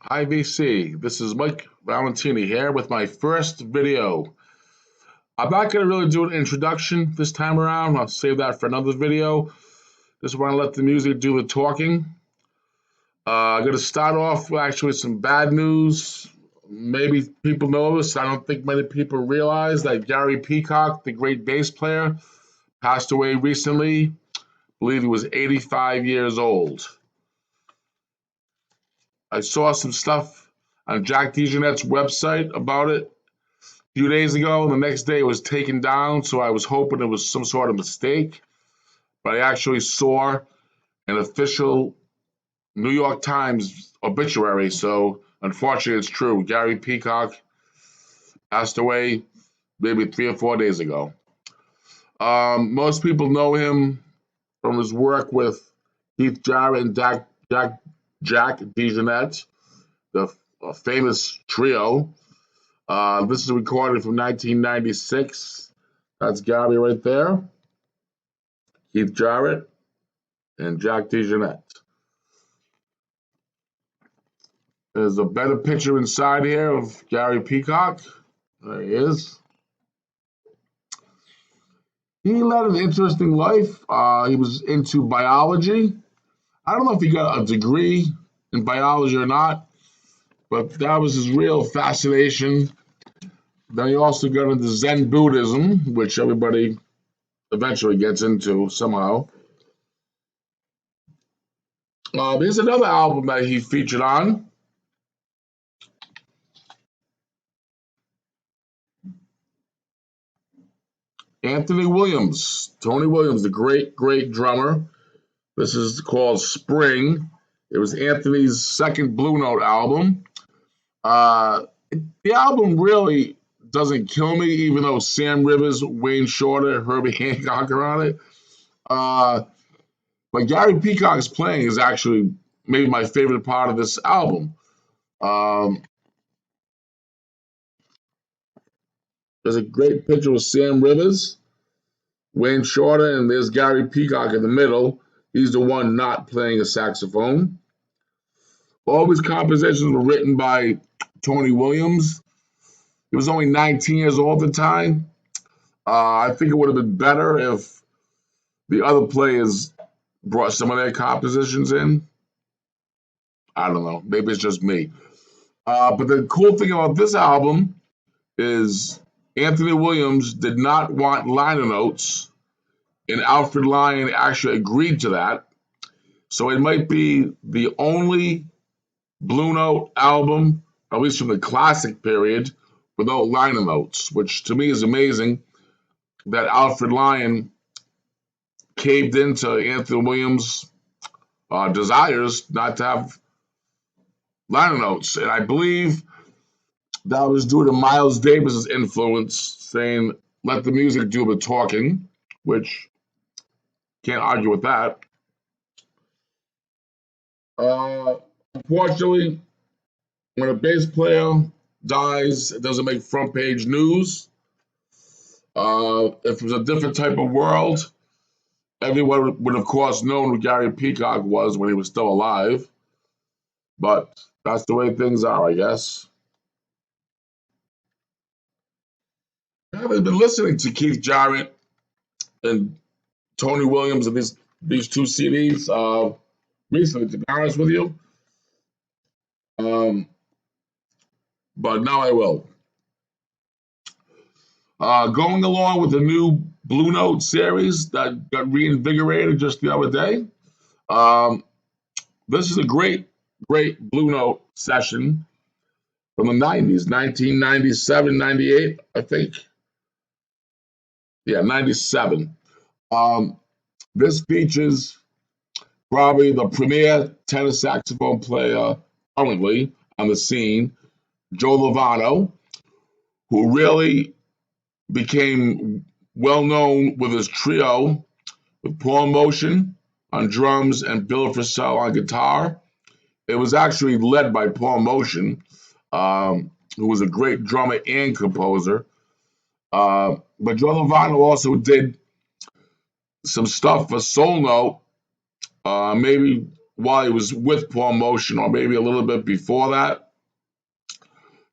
Hi VC, this is Mike Valentini here with my first video. I'm not going to really do an introduction this time around. I'll save that for another video. Just want to let the music do the talking. I'm going to start off with actually some bad news. Maybe people know this. I don't think many people realize that Gary Peacock, the great bass player, passed away recently. I believe he was 85 years old. I saw some stuff on Jack DeJohnette's website about it a few days ago. The next day it was taken down, so I was hoping it was some sort of mistake. But I actually saw an official New York Times obituary, so unfortunately it's true. Gary Peacock passed away maybe 3 or 4 days ago. Most people know him from his work with Keith Jarrett and Jack DeJohnette, the famous trio. This is recorded from 1996. That's Gary right there, Keith Jarrett, and Jack DeJohnette. There's a better picture inside here of Gary Peacock. There he is. He led an interesting life. He was into biology. I don't know if he got a degree in biology or not, but that was his real fascination. Then he also got into Zen Buddhism, which everybody eventually gets into somehow. Here's another album that he featured on. Anthony Williams, Tony Williams, the great, great drummer. This is called Spring. It was Anthony's second Blue Note album. The album really doesn't kill me, even though Sam Rivers, Wayne Shorter, Herbie Hancock are on it. But Gary Peacock's playing is actually maybe my favorite part of this album. There's a great picture of Sam Rivers, Wayne Shorter, and there's Gary Peacock in the middle. He's the one not playing a saxophone. All his compositions were written by Tony Williams. He was only 19 years old at the time. I think it would have been better if the other players brought some of their compositions in. I don't know. Maybe it's just me. But the cool thing about this album is Anthony Williams did not want liner notes, and Alfred Lion actually agreed to that. So it might be the only Blue Note album, at least from the classic period, without liner notes, which to me is amazing that Alfred Lion caved into Anthony Williams' desires not to have liner notes. And I believe that was due to Miles Davis's influence, saying, let the music do the talking, which can't argue with that. Unfortunately, when a bass player dies, it doesn't make front page news. If it was a different type of world, everyone would, of course, known who Gary Peacock was when he was still alive. But that's the way things are, I guess. I haven't been listening to Keith Jarrett and Tony Williams and these two CDs recently, to be honest with you. But now I will. Going along with the new Blue Note series that got reinvigorated just the other day. This is a great, great Blue Note session from the 90s, 1997, 98, I think. Yeah, 97. This features probably the premier tenor saxophone player currently on the scene, Joe Lovano, who really became well known with his trio with Paul Motion on drums and Bill Frisell on guitar. It was actually led by Paul Motion, who was a great drummer and composer. But Joe Lovano also did some stuff for Soul Note, maybe while he was with Paul Motion, or maybe a little bit before that.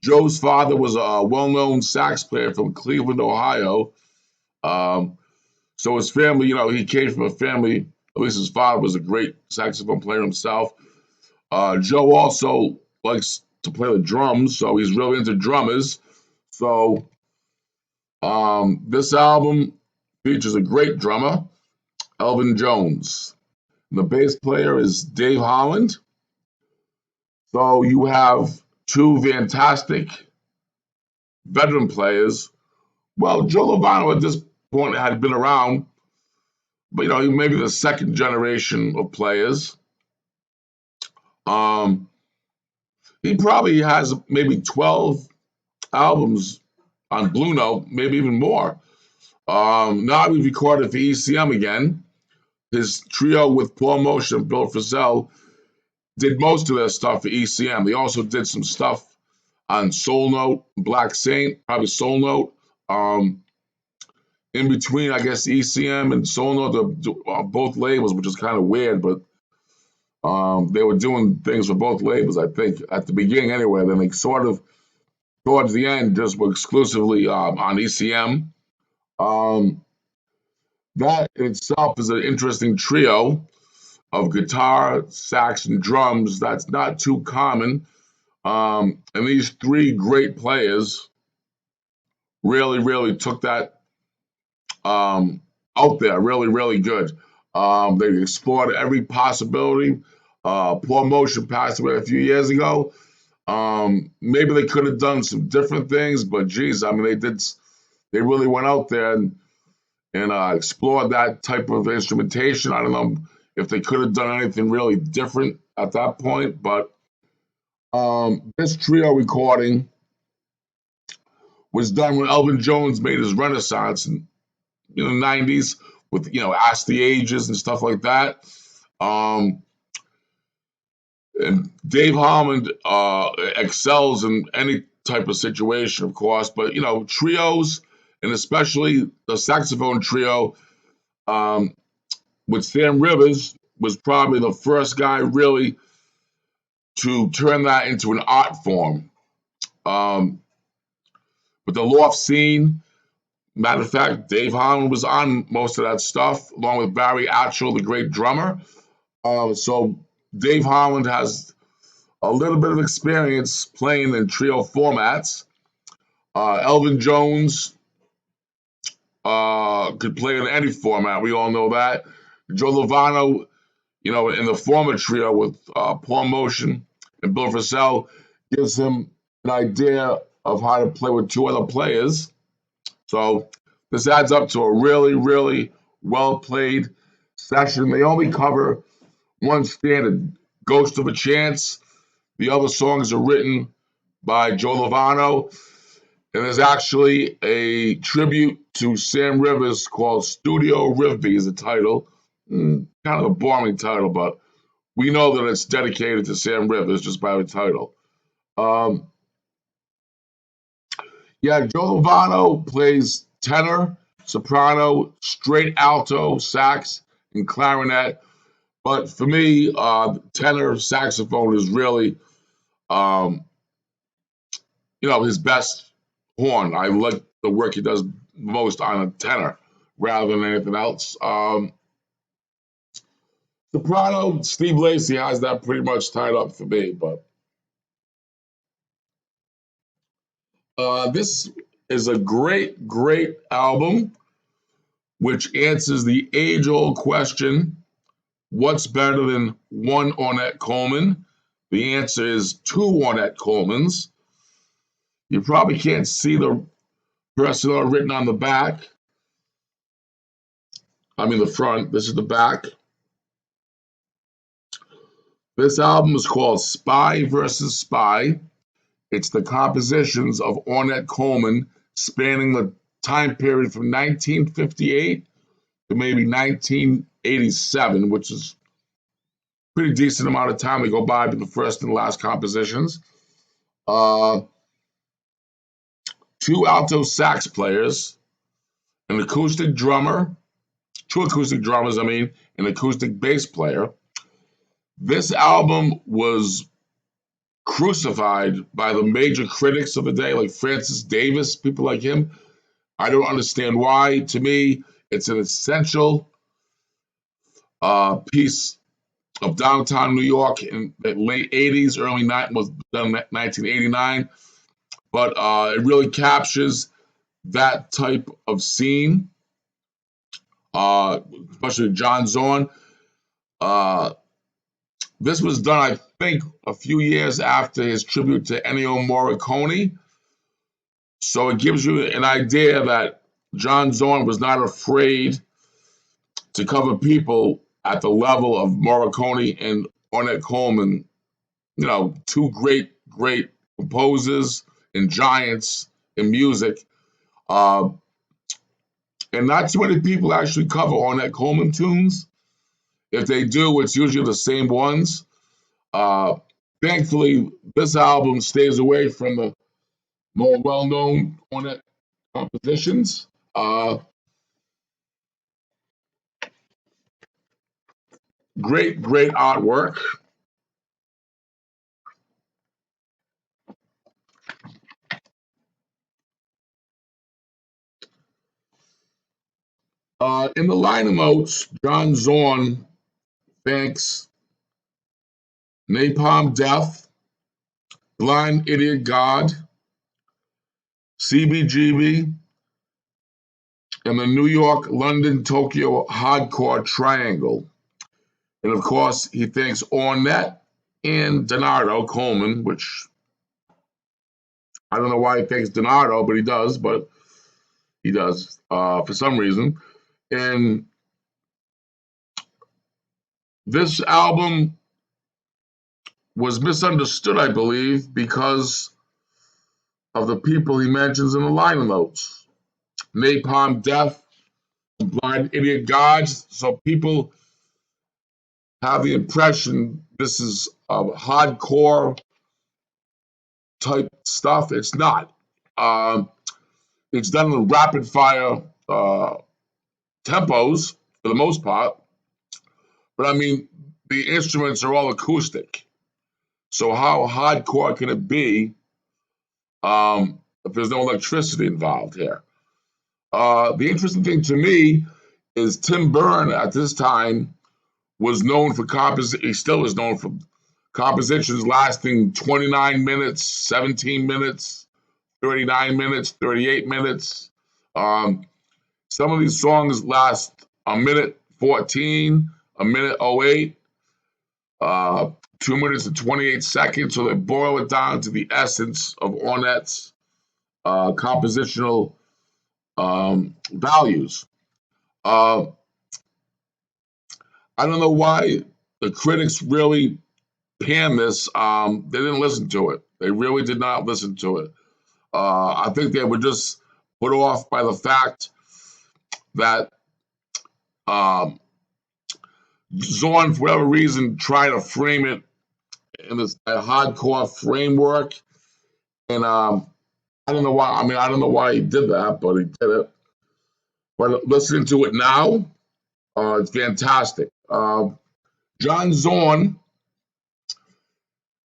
Joe's father was a well-known sax player from Cleveland, Ohio. Um, so his family, he came from a family, at least his father was a great saxophone player himself. Joe also likes to play the drums, so he's really into drummers. So this album features a great drummer, Elvin Jones. The bass player is Dave Holland. So you have two fantastic veteran players. Well, Joe Lovano at this point had been around, but he may be the second generation of players. He probably has maybe 12 albums on Blue Note, maybe even more. Now he's recorded for ECM again. His trio with Paul Motion and Bill Frisell did most of their stuff for ECM. They also did some stuff on Soul Note, Black Saint, probably Soul Note. In between, I guess, ECM and Soul Note, both labels, which is kind of weird, but they were doing things for both labels, I think, at the beginning anyway. Then they sort of, towards the end, just were exclusively on ECM. That in itself is an interesting trio of guitar, sax, and drums. That's not too common. And these three great players really, really took that out there, really, really good. They explored every possibility. Paul Motion passed away a few years ago. Maybe they could have done some different things, but geez, I mean, they really went out there and explored that type of instrumentation. I don't know if they could have done anything really different at that point, but this trio recording was done when Elvin Jones made his renaissance in the 90s with Ask the Ages and stuff like that. And Dave Holland excels in any type of situation, of course, but trios, and especially the saxophone trio with Sam Rivers, was probably the first guy really to turn that into an art form. With the loft scene, matter of fact, Dave Holland was on most of that stuff, along with Barry Atchell, the great drummer. So Dave Holland has a little bit of experience playing in trio formats. Elvin Jones could play in any format. We all know that. Joe Lovano, in the former trio with Paul Motion and Bill Frisell, gives him an idea of how to play with two other players. So this adds up to a really, really well-played session. They only cover one standard, Ghost of a Chance. The other songs are written by Joe Lovano. And there's actually a tribute to Sam Rivers called Studio Rivby is the title. Kind of a boring title, but we know that it's dedicated to Sam Rivers just by the title. Joe Lovano plays tenor, soprano, straight alto, sax, and clarinet. But for me, tenor saxophone is really, his best horn. I like the work he does most on a tenor rather than anything else. Soprano, Steve Lacy has that pretty much tied up for me. But this is a great, great album which answers the age-old question, what's better than one Ornette Coleman? The answer is two Ornette Colemans. You probably can't see the personnel written on the back. I mean the front. This is the back. This album is called Spy versus Spy. It's the compositions of Ornette Coleman spanning the time period from 1958 to maybe 1987, which is a pretty decent amount of time to go by to the first and last compositions. Two alto sax players, an acoustic drummer, two acoustic drummers, an acoustic bass player. This album was crucified by the major critics of the day, like Francis Davis, people like him. I don't understand why. To me, it's an essential piece of downtown New York in the late 80s, early 90s, was done in 1989. But it really captures that type of scene, especially John Zorn. Uh, this was done, I think, a few years after his tribute to Ennio Morricone. So it gives you an idea that John Zorn was not afraid to cover people at the level of Morricone and Ornette Coleman. You know, two great composers and giants in music. Uh, and not too many people actually cover Ornette Coleman tunes. If they do, it's usually the same ones. Uh, Thankfully, this album stays away from the more well-known Ornette compositions. Great artwork. In the liner notes, John Zorn thanks Napalm Death, Blind Idiot God, CBGB, and the New York, London, Tokyo Hardcore Triangle. And of course, he thanks Ornette and Donato Coleman, which I don't know why he thanks Donato, but he does for some reason. And this album was misunderstood, I believe, because of the people he mentions in the liner notes. Napalm Death, Blind Idiot Gods. So people have the impression this is hardcore type stuff. It's not. Um, it's done in rapid fire tempos for the most part, but I mean the instruments are all acoustic. So how hardcore can it be if there's no electricity involved here? The interesting thing to me is Tim Byrne at this time was known for he still is known for compositions lasting 29 minutes, 17 minutes, 39 minutes, 38 minutes. Um, some of these songs last a minute 14, a minute 08, 2 minutes and 28 seconds. So they boil it down to the essence of Ornette's compositional values. Uh, I don't know why the critics really panned this. They didn't listen to it. They really did not listen to it. I think they were just put off by the fact that um, Zorn, for whatever reason, tried to frame it in this hardcore framework. And I don't know why. I mean, I don't know why he did that, but he did it. But listening to it now, it's fantastic. John Zorn,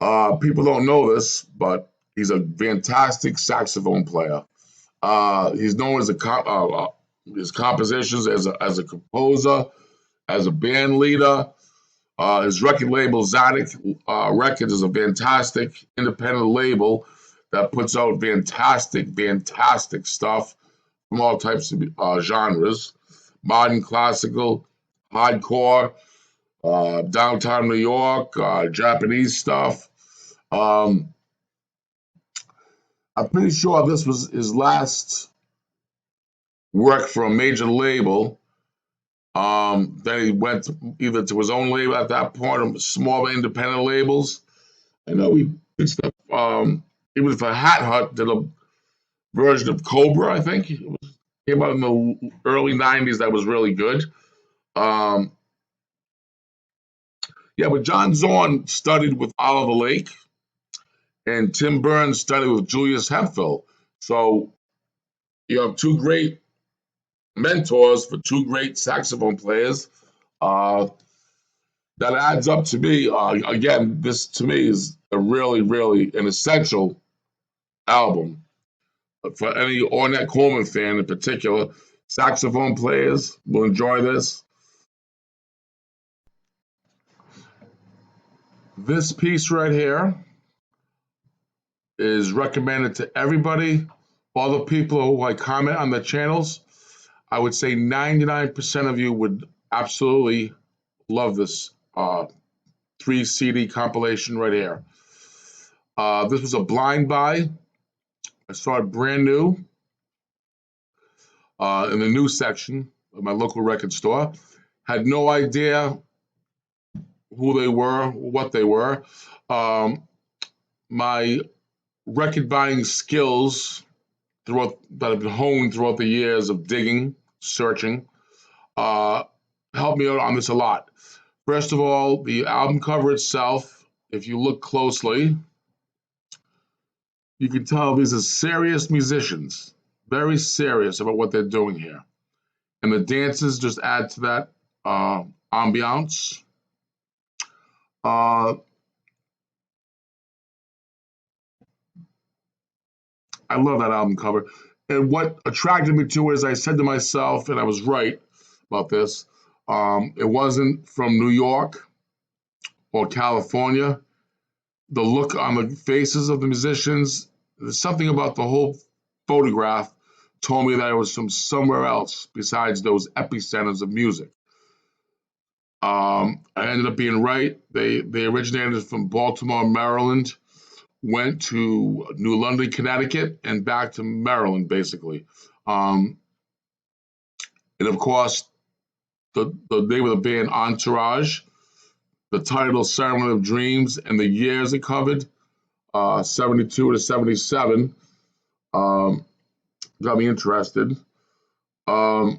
people don't know this, but he's a fantastic saxophone player. He's known as his compositions as a composer, as a band leader. His record label, Zadok Records, is a fantastic independent label that puts out fantastic stuff from all types of genres: modern, classical, hardcore, downtown New York, Japanese stuff. Um, I'm pretty sure this was his last work for a major label. Then he went either to his own label at that point, or smaller independent labels. I know he did stuff. Even for Hat Hut, did a version of Cobra. I think it came out in the early '90s. That was really good. Um, yeah, but John Zorn studied with Oliver Lake, and Tim Burns studied with Julius Hemphill. So you have two great mentors for two great saxophone players. Uh, that adds up to me. Again, this to me is a really, really an essential album for any Ornette Coleman fan in particular. Saxophone players will enjoy this. This piece right here is recommended to everybody, all the people who like comment on the channels. I would say 99% of you would absolutely love this 3 CD compilation right here. This was a blind buy. I saw it brand new in the new section of my local record store. Had no idea who they were, what they were. My record buying skills that have been honed throughout the years of digging, searching, helped me out on this a lot. First of all, the album cover itself, if you look closely, you can tell these are serious musicians, very serious about what they're doing here. And the dances just add to that ambiance. I love that album cover. And what attracted me to it is I said to myself, and I was right about this, it wasn't from New York or California. The look on the faces of the musicians, there's something about the whole photograph told me that it was from somewhere else besides those epicenters of music. I ended up being right. They originated from Baltimore, Maryland, went to New London, Connecticut, and back to Maryland, basically. And of course, the name of the band, Entourage, the title, Ceremony of Dreams, and the years it covered, 72 to 77, got me interested. The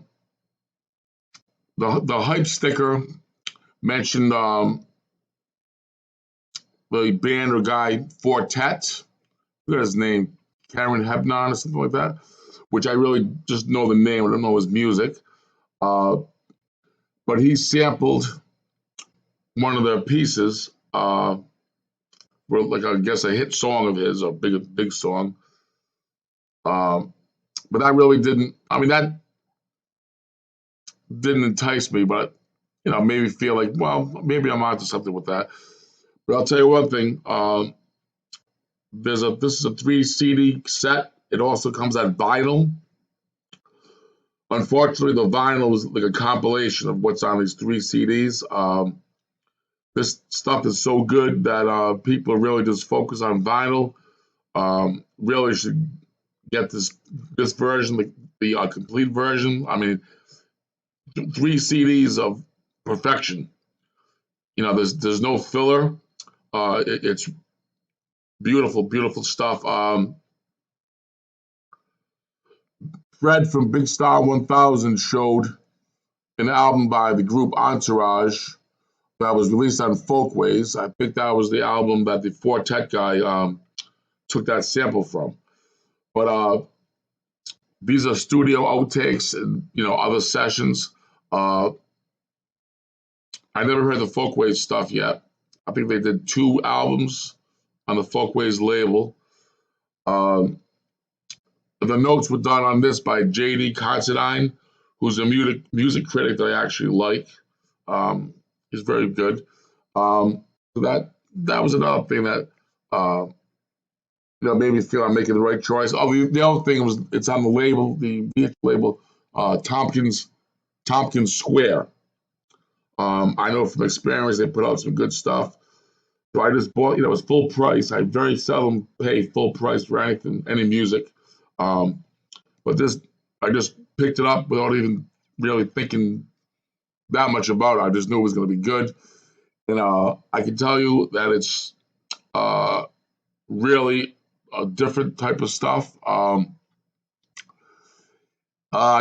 hype sticker mentioned the band or guy Fortet. Look at his name, Karen Hebnon or something like that, which I really just know the name. I don't know his music. But he sampled one of their pieces, for like I guess a hit song of his, a big song. But that really didn't. I mean, that didn't entice me, but made me feel like, well, maybe I'm onto something with that. But I'll tell you one thing. This is a 3 CD set. It also comes on vinyl. Unfortunately, the vinyl was like a compilation of what's on these 3 CDs. This stuff is so good that people really just focus on vinyl. Really should get this version, the complete version. I mean, 3 CDs of perfection. There's no filler. It's beautiful, beautiful stuff. Fred from Big Star 1000 showed an album by the group Entourage that was released on Folkways. I think that was the album that the Fortet guy took that sample from. But these are studio outtakes and other sessions. I never heard the Folkways stuff yet. I think they did 2 albums on the Folkways label. The notes were done on this by J.D. Considine, who's a music critic that I actually like. He's very good. So that was another thing that made me feel I'm making the right choice. Oh, the other thing was it's on the label, the VH label, Tompkins Square. I know from experience they put out some good stuff. So I just bought, it was full price. I very seldom pay full price for anything, any music. But this, I just picked it up without even really thinking that much about it. I just knew it was going to be good. And I can tell you that it's really a different type of stuff. I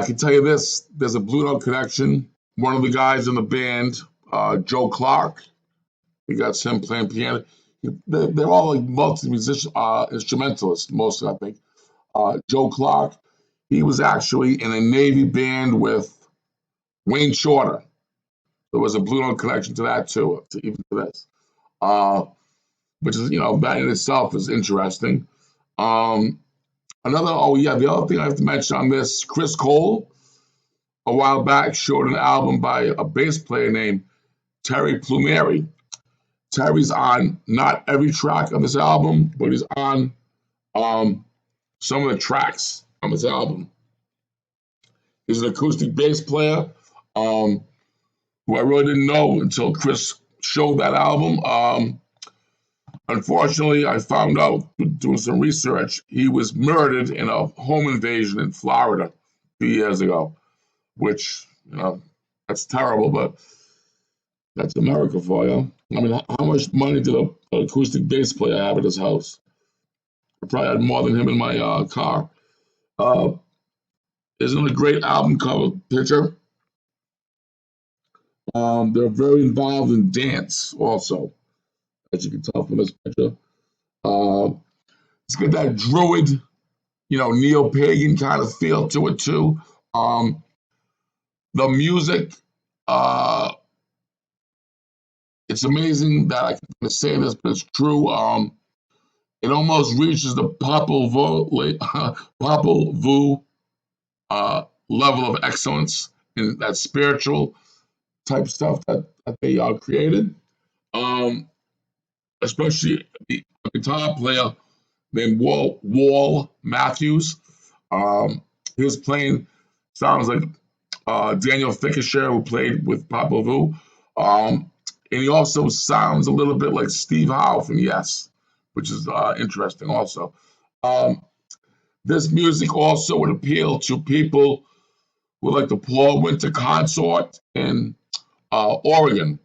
can tell you this, there's a Blue Note connection. One of the guys in the band, Joe Clark, we got him playing piano. They're all like multi-musician instrumentalists, mostly, I think. Joe Clark, he was actually in a Navy band with Wayne Shorter. There was a Blue Note connection to that too, even to this, uh, which is that in itself is interesting. Um, the other thing I have to mention on this, Chris Cole a while back showed an album by a bass player named Terry Plumeri. Terry's on not every track on this album, but he's on um, some of the tracks on this album. He's an acoustic bass player um, who I really didn't know until Chris showed that album. Unfortunately, I found out doing some research, he was murdered in a home invasion in Florida a few years ago, which, that's terrible, but that's America for you. I mean, how much money did an acoustic bass player have at his house? I probably had more than him in my car. Uh, isn't it a great album cover picture? They're very involved in dance also, as you can tell from this picture. Uh, it's got that druid, neo-pagan kind of feel to it too. Um, the music, uh, it's amazing that I can say this, but it's true. It almost reaches the Popol Vuh level of excellence in that spiritual type stuff that they created. Um, Especially the guitar player named Wall Matthews. His playing sounds like Daniel Fickershare, who played with Popol Vuh. And he also sounds a little bit like Steve Howe from Yes, which is interesting also. Um, this music also would appeal to people who like the Paul Winter Consort in Oregon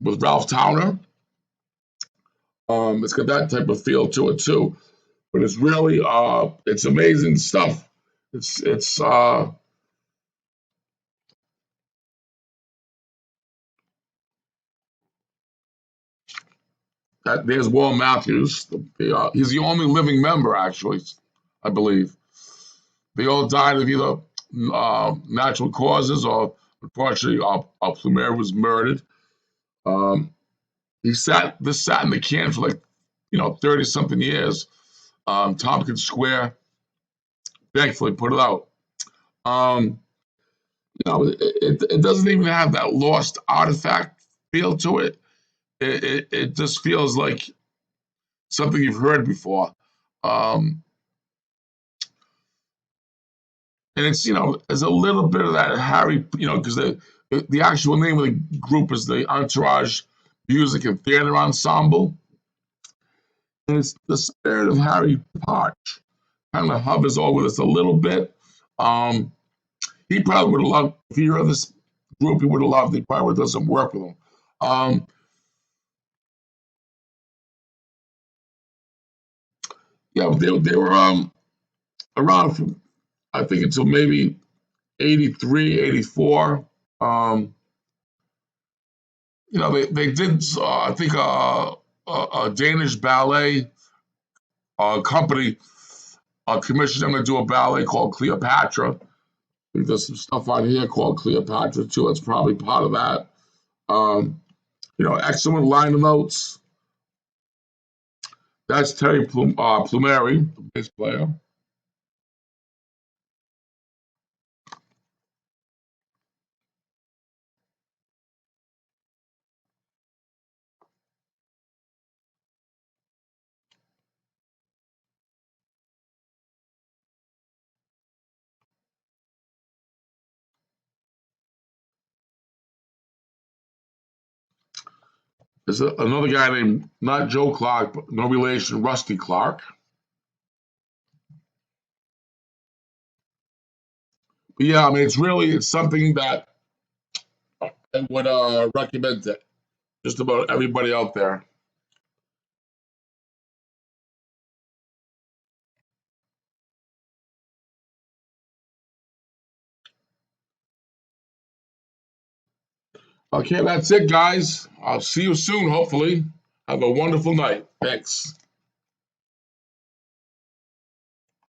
with Ralph Towner. It's got that type of feel to it too, but it's really it's amazing stuff. It's there's Wall Matthews. He's the only living member, actually, I believe. They all died of either natural causes or, unfortunately, Plumer was murdered. Um, this sat in the can for 30 something years. Tompkins Square thankfully put it out. Um, it doesn't even have that lost artifact feel to it. It just feels like something you've heard before. Um, and it's there's a little bit of that Harry, because the actual name of the group is the Entourage Music and Theater Ensemble, and it's the spirit of Harry Potter kind of hovers over this a little bit. Um, he probably would have loved if he heard this group. He would have loved. He probably would have done some work with them. Yeah, they were around from I think until maybe 83, 84. Um, they did, I think, a Danish ballet company commissioned them to do a ballet called Cleopatra. I think there's some stuff on here called Cleopatra, too. That's probably part of that. Excellent liner notes. That's Terry Plumeri, the bass player. There's another guy named, not Joe Clark, but no relation, Rusty Clark. But yeah, I mean, it's something that I would recommend to just about everybody out there. Okay, that's it, guys. I'll see you soon, hopefully. Have a wonderful night. Thanks.